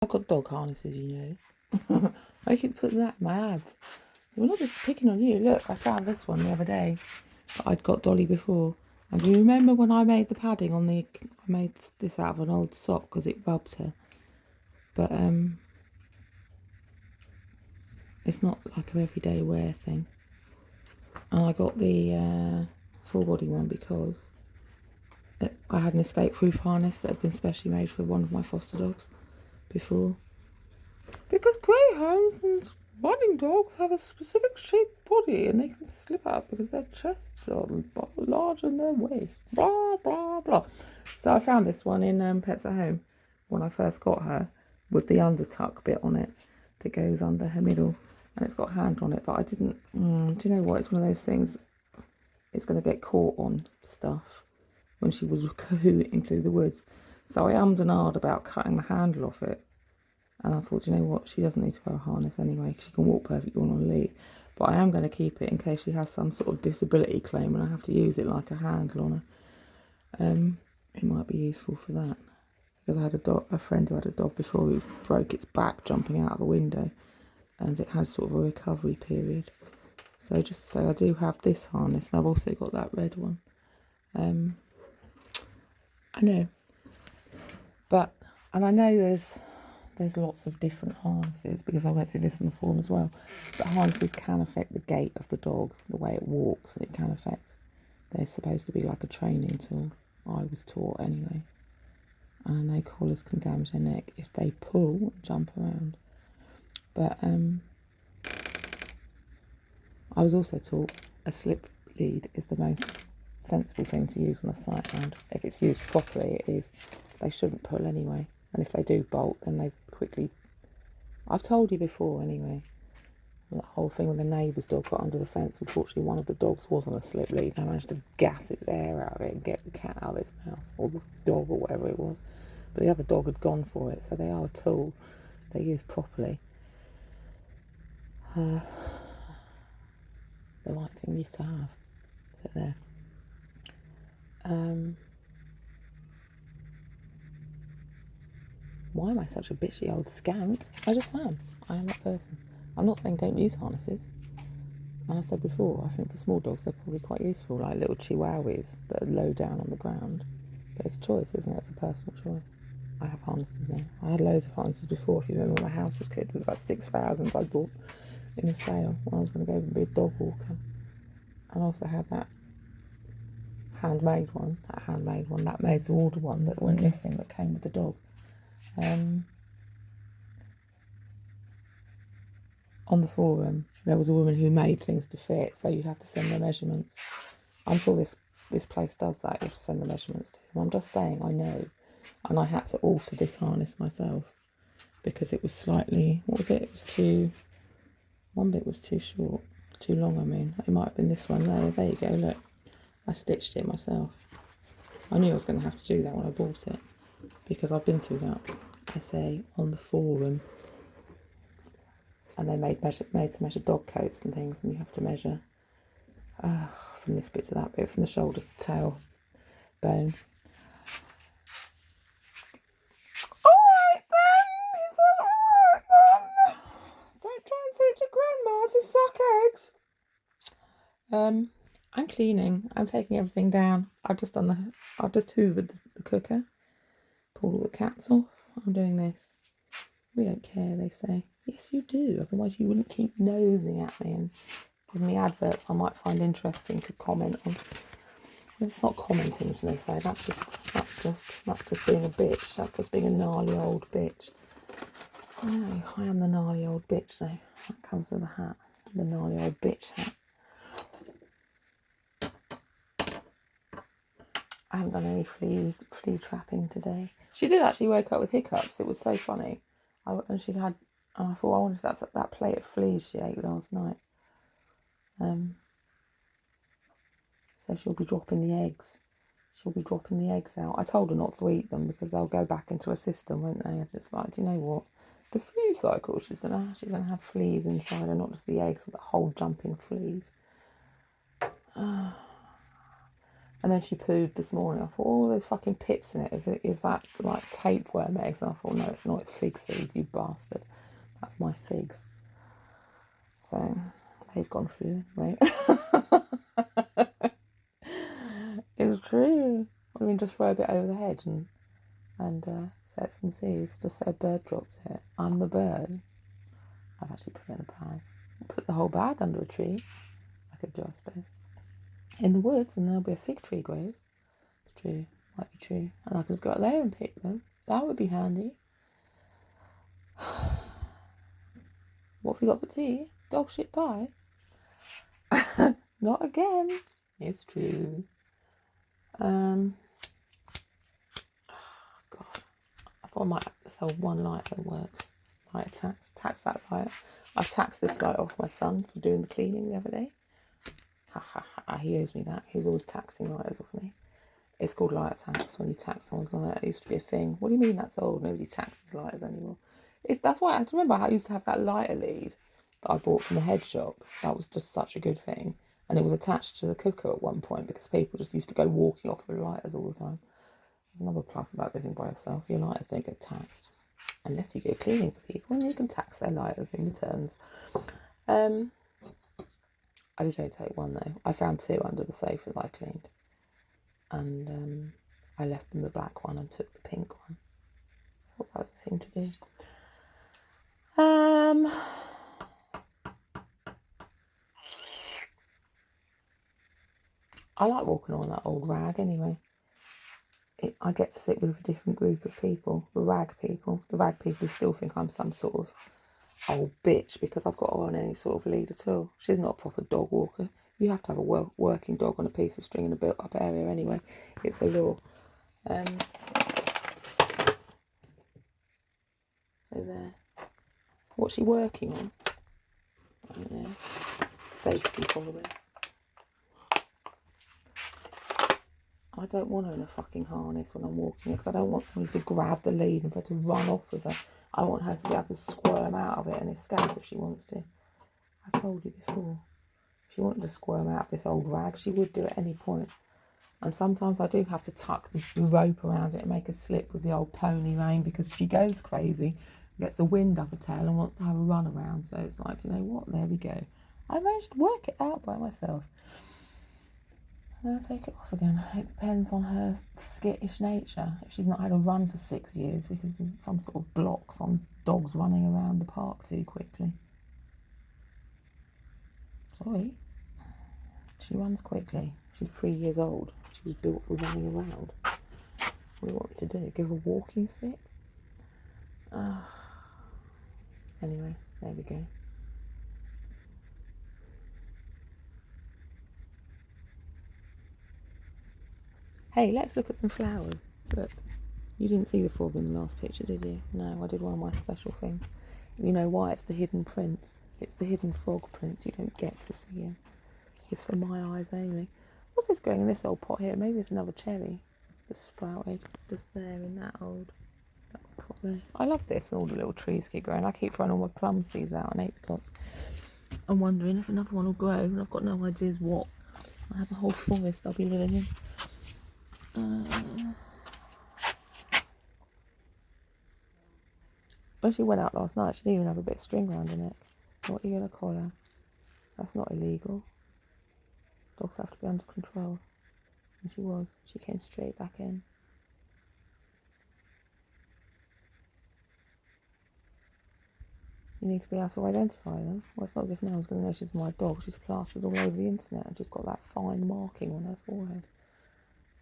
I've got dog harnesses, you know. I keep putting that in my ads. So we're not just picking on you. Look, I found this one the other day. But I'd got Dolly before. And do you remember when I made the padding on the... I made this out of an old sock because it rubbed her. But it's not like an everyday wear thing. And I got the full body one because I had an escape-proof harness that had been specially made for one of my foster dogs before. Because greyhounds and running dogs have a specific shaped body and they can slip out because their chests are larger than their waist. Blah, blah, blah. So I found this one in Pets at Home when I first got her with the undertuck bit on it that goes under her middle. And it's got a hand on it, but I didn't... do you know what? It's one of those things, it's going to get caught on stuff when she was cahooting through the woods. So I ummed and ahed about cutting the handle off it. And I thought, you know what, she doesn't need to wear a harness anyway, she can walk perfectly on lead. But I am going to keep it in case she has some sort of disability claim and I have to use it like a handle on her. It might be useful for that. Because I had a friend who had a dog before who broke its back jumping out of a window. And it had sort of a recovery period. So just to say, I do have this harness, and I've also got that red one. I know. And I know there's lots of different harnesses, because I went through this in the forum as well. But harnesses can affect the gait of the dog, the way it walks, and it can affect... They're supposed to be like a training tool. I was taught anyway. And I know collars can damage their neck if they pull and jump around. But I was also taught a slip lead is the most sensible thing to use on a sight hound. If it's used properly, it is. They shouldn't pull anyway. And if they do bolt, then they quickly... I've told you before anyway. That whole thing when the neighbour's dog got under the fence. Unfortunately, one of the dogs was on a slip lead. And I managed to gas its air out of it and get the cat out of its mouth. Or the dog or whatever it was. But the other dog had gone for it. So they are a tool. They're used properly. The right thing used to have. So there. Why am I such a bitchy old skank? I just am. I am that person. I'm not saying don't use harnesses. And I said before, I think for small dogs they're probably quite useful, like little chihuahuas that are low down on the ground. But it's a choice, isn't it? It's a personal choice. I have harnesses now. I had loads of harnesses before. If you remember, my house was cleared. There was about 6,000 I bought in a sale when I was going to go and be a dog walker. And I also had that handmade one, that made to order one that went missing that came with the dog. On the forum, there was a woman who made things to fit, so you'd have to send their measurements. I'm sure this place does that. You have to send the measurements to them. I'm just saying, I know. And I had to alter this harness myself because it was slightly, what was it? It was too, one bit was too short, too long, I mean. It might have been this one there. There you go, look. I stitched it myself. I knew I was going to have to do that when I bought it because I've been through that, I say, on the forum. And they made to measure dog coats and things, and you have to measure from this bit to that bit, from the shoulder to tail bone. Alright then, he said, alright then. Don't try and teach your grandma to suck eggs. I'm cleaning. I'm taking everything down. I've just hoovered the cooker, pulled all the cats off. I'm doing this. We don't care, they say. Yes, you do. Otherwise, you wouldn't keep nosing at me and giving me adverts I might find interesting to comment on. Well, it's not commenting, as they say. That's just being a bitch. That's just being a gnarly old bitch. No, I am the gnarly old bitch now. That comes with a hat. The gnarly old bitch hat. I haven't done any flea trapping today. She did actually wake up with hiccups. It was so funny. And I thought, I wonder if that's that plate of fleas she ate last night. So she'll be dropping the eggs. She'll be dropping the eggs out. I told her not to eat them because they'll go back into her system, won't they? It's like, do you know what? The flea cycle, she's gonna have fleas inside her, not just the eggs, but the whole jumping fleas. And then she pooed this morning. I thought, all those fucking pips in it. Is that like tapeworm eggs? And I thought, no, it's not. It's fig seeds, you bastard. That's my figs. So they've gone through, right? It's true. I mean, just throw a bit over the hedge and set some seeds. Just say a bird dropped it. I'm the bird. I've actually put it in a bag. Put the whole bag under a tree. I could do, I suppose. In the woods, and there'll be a fig tree grows. It's true, might be true. And I could just go out there and pick them. That would be handy. What have we got for tea? Dog shit pie? Not again. It's true. God. I thought I might sell one light that works. Light tax that light. I taxed this light off my son for doing the cleaning the other day. Ha ha ha, he owes me that. He was always taxing lighters off me. It's called lighter tax when you tax someone's lighter. It used to be a thing. What do you mean that's old? Nobody taxes lighters anymore. That's why I remember I used to have that lighter lead that I bought from the head shop. That was just such a good thing. And it was attached to the cooker at one point because people just used to go walking off with lighters all the time. There's another plus about living by yourself. Your lighters don't get taxed. Unless you go cleaning for people and you can tax their lighters in returns. I did only take one though. I found two under the sofa that I cleaned. And I left them the black one and took the pink one. I thought that was the thing to do. I like walking on that old rag anyway. I get to sit with a different group of people, the rag people. The rag people still think I'm some sort of old bitch because I've got her on any sort of lead at all. She's not a proper dog walker. You have to have a working dog on a piece of string in a built-up area anyway. It's a law. So there. What's she working on? I don't know. Safety probably. I don't want her in a fucking harness when I'm walking because I don't want somebody to grab the lead and for her to run off with her. I want her to be able to squirm out of it and escape if she wants to. I told you before. If she wanted to squirm out of this old rag, she would do at any point. And sometimes I do have to tuck the rope around it and make her slip with the old pony rein because she goes crazy, gets the wind up her tail and wants to have a run around. So it's like, you know what, there we go. I managed to work it out by myself. And I'll take it off again. It depends on her skittish nature. If she's not had a run for 6 years because there's some sort of blocks on dogs running around the park too quickly. Sorry. She runs quickly. She's 3 years old. She was built for running around. What do you want me to do? Give her a walking stick? Anyway, there we go. Hey, let's look at some flowers. Look, you didn't see the frog in the last picture, did you? No, I did one of my special things. You know why? It's the hidden prints. It's the hidden frog prints. You don't get to see him. It's for my eyes only. What's this growing in this old pot here? Maybe it's another cherry that's sprouted just there in that old pot there. I love this when all the little trees keep growing. I keep throwing all my plum seeds out and apricots. I'm wondering if another one will grow and I've got no ideas what. I have a whole forest I'll be living in. When she went out last night, she didn't even have a bit of string around her neck. What are you going to call her? That's not illegal. Dogs have to be under control. And she was. She came straight back in. You need to be able to identify them. Well, it's not as if no one's going to know she's my dog. She's plastered all over the internet and she's got that fine marking on her forehead.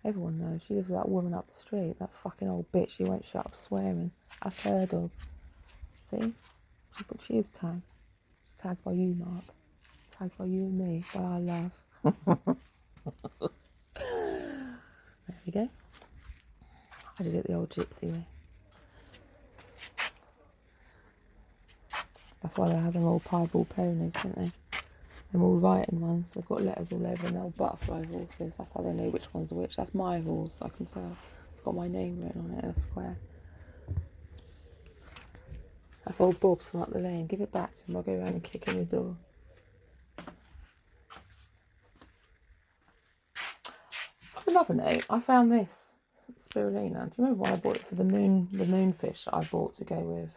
Everyone knows. She lives with that woman up the street. That fucking old bitch. She won't shut up swearing. That's her dog. See? She is tagged. She's tagged by you, Mark. Tagged by you and me. By our love. There we go. I did it the old gypsy way. That's why they have them old piebald ponies, don't they? Them all writing ones. They've got letters all over and they're all butterfly horses. That's how they know which one's which. That's my horse, I can tell. It's got my name written on it in a square. That's old Bob's from up the lane. Give it back to him. I'll go around and kick in the door. other note, I found this spirulina. Do you remember when I bought it for the moonfish that I bought to go with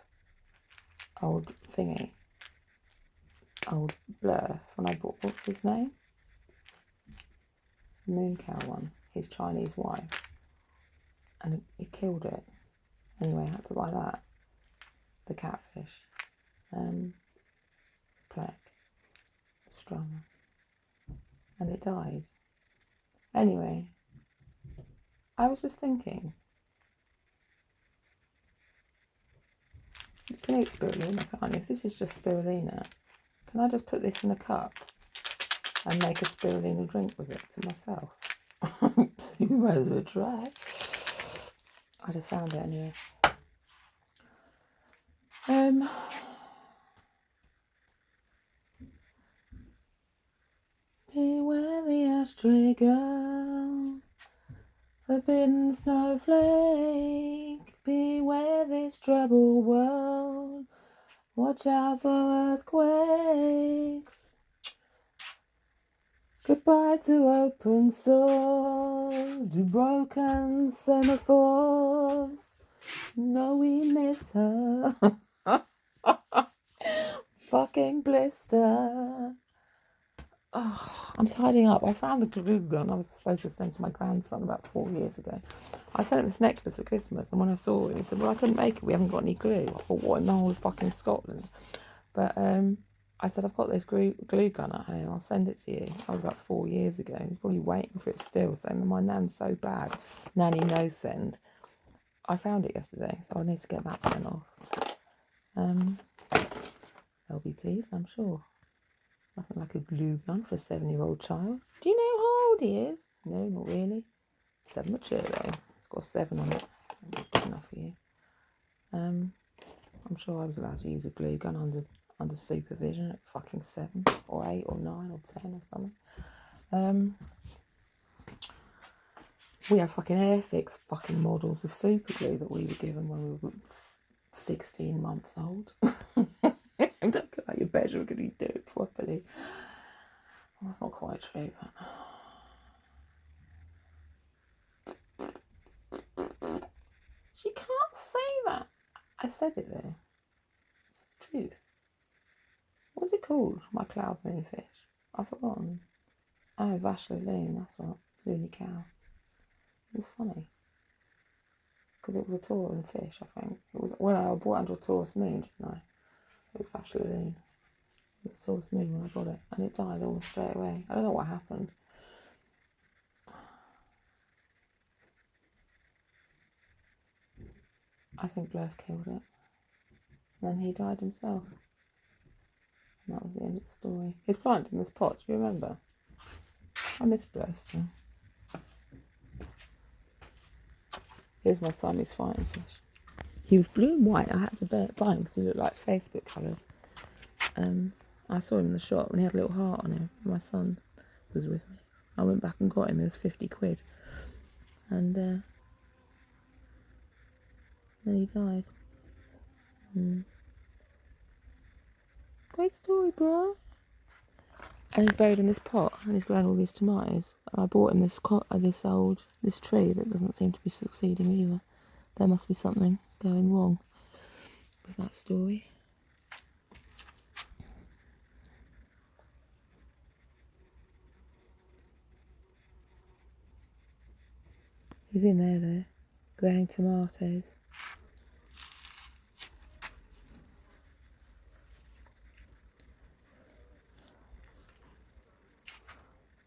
old Blur? When I bought, what's his name? The moon cow one, his Chinese wife. And it killed it. Anyway, I had to buy that. The catfish. Plague. Strung. And it died. Anyway, I was just thinking, you can eat spirulina, can't you? If this is just spirulina, can I just put this in a cup and make a spirulina drink with it for myself? You might as well try. I just found it anyway. Beware the ashtray girl, forbidden snowflake. Beware this troubled world, watch out for earthquakes. Goodbye to open sores, to broken semaphores. No, we miss her. Fucking blister. Oh, I'm tidying up. I found the glue gun I was supposed to send to my grandson about 4 years ago. I sent him this necklace at Christmas, and when I saw it, he said, well, I couldn't make it. We haven't got any glue. I thought, what in the whole of fucking Scotland? But I said, I've got this glue gun at home. I'll send it to you. That was about 4 years ago. And he's probably waiting for it still, saying, my nan's so bad. Nanny no send. I found it yesterday, so I need to get that sent off. They'll be pleased, I'm sure. Nothing like a glue gun for a 7-year-old child. Do you know how old he is? No, not really. 7 mature though. It's got a 7 on it. That'll be good enough for you. I'm sure I was allowed to use a glue gun under supervision at fucking 7 or 8 or 9 or 10 or something. We have fucking Airfix fucking models of super glue that we were given when we were 16 months old. Don't go out your bedroom, can you do it properly? Well, that's not quite true, but she can't say that. I said it there. It's the truth. What's it called? My cloud moonfish. I've forgotten. Oh, Vashla Loon, that's what. Loony cow. It was funny. Because it was a Tauran fish, I think. It was when I bought under a Taurus moon, didn't I? It was Vashla Loon. It was a Taurus moon when I got it. And it died almost straight away. I don't know what happened. I think Bluff killed it. And then he died himself. And that was the end of the story. He's planted in this pot, do you remember? I miss Bluff still. Here's my son, he's fighting fish. He was blue and white. I had to buy him because he looked like Facebook colours. I saw him in the shop and he had a little heart on him. My son was with me. I went back and got him. It was 50 quid. And then he died. Great story, bro. And he's buried in this pot and he's grown all these tomatoes. And I bought him this tree that doesn't seem to be succeeding either. There must be something going wrong with that story. He's in there, growing tomatoes.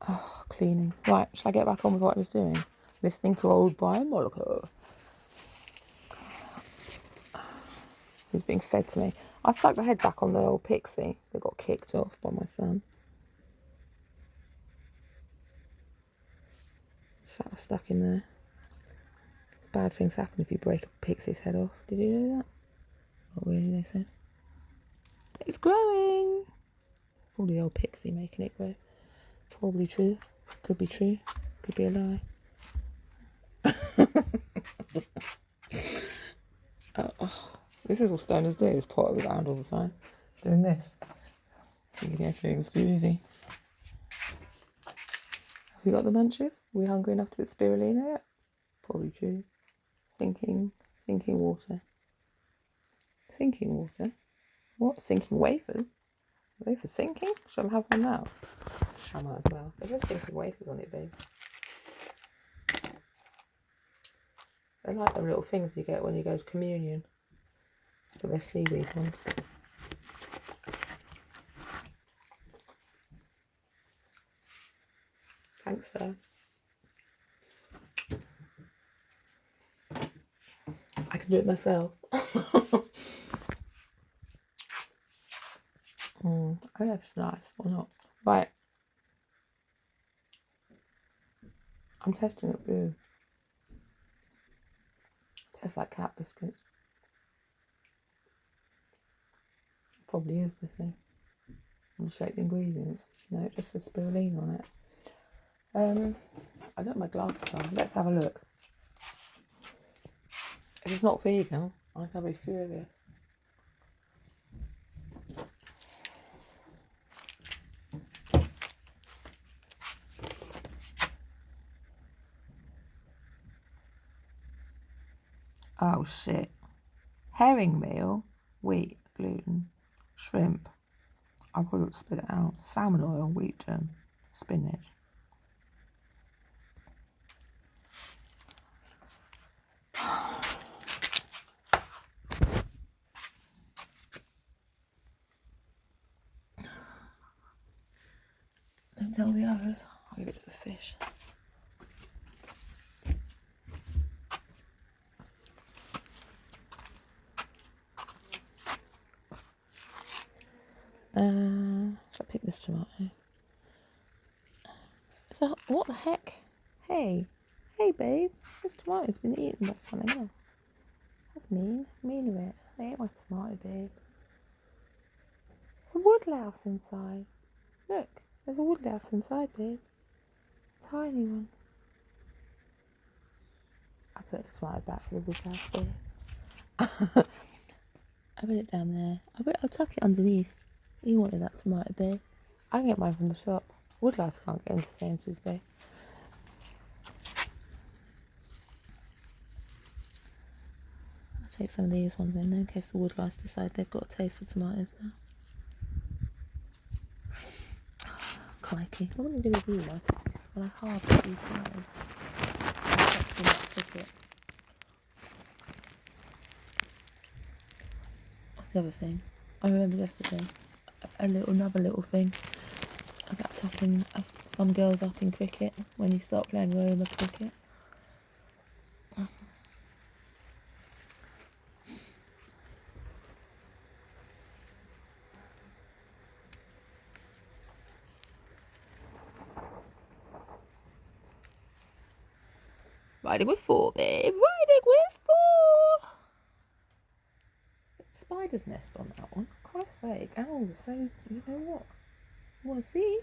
Oh, cleaning. Right, shall I get back on with what I was doing? Listening to old Brian Mollico. He's being fed to me. I stuck the head back on the old pixie that got kicked off by my son. So I stuck in there. Bad things happen if you break a pixie's head off. Did you know that? Not really, they said. It's growing! Probably the old pixie making it grow. Probably true. Could be true. Could be a lie. This is what stoners do, is pot around all the time. Doing this. Thinking everything's groovy. You got the munchies? Are we hungry enough to eat spirulina yet? Probably true. Sinking water. Sinking water? What? Sinking wafers? Wafers sinking? Shall I have one now? I might as well. There's just sinking wafers on it, babe. They're like them little things you get when you go to communion. But they're seaweed ones. Thanks, sir. I can do it myself. I don't know if it's nice or not. Right. I'm testing it for you. Tastes like cat biscuits. Probably is the thing. And check the ingredients. No, it just says spirulina on it. I don't have my glasses on. Let's have a look. If it's not vegan, I'm going to be furious. Oh shit. Herring meal, wheat, gluten, shrimp. I wouldn't spit it out. Salmon oil, wheat germ, spinach. Don't tell the others. I'll give it to the fish. Should I pick this tomato? Is that, what the heck? Hey, babe, this tomato's been eaten by something else. That's mean of it. They ate my tomato, babe. There's a woodlouse inside. Look, there's a woodlouse inside, babe. A tiny one. I put the tomato back for the woodlouse, babe. I put it down there. I'll tuck it underneath. You wanted that tomato, babe. I can get mine from the shop. Woodlouse can't get into Sainsbury's, babe. I'll take some of these ones in there in case the woodlice decide they've got a taste of tomatoes now. Crikey. What am I going to do with you, like? When I harvest these tomatoes, What's the other thing? I remember yesterday, another little thing about tucking some girls up in cricket when you start playing roller cricket. Riding with 4, babe. Riding with 4. There's a spider's nest on that one. For Christ's sake, owls are so. You know what? You want to see?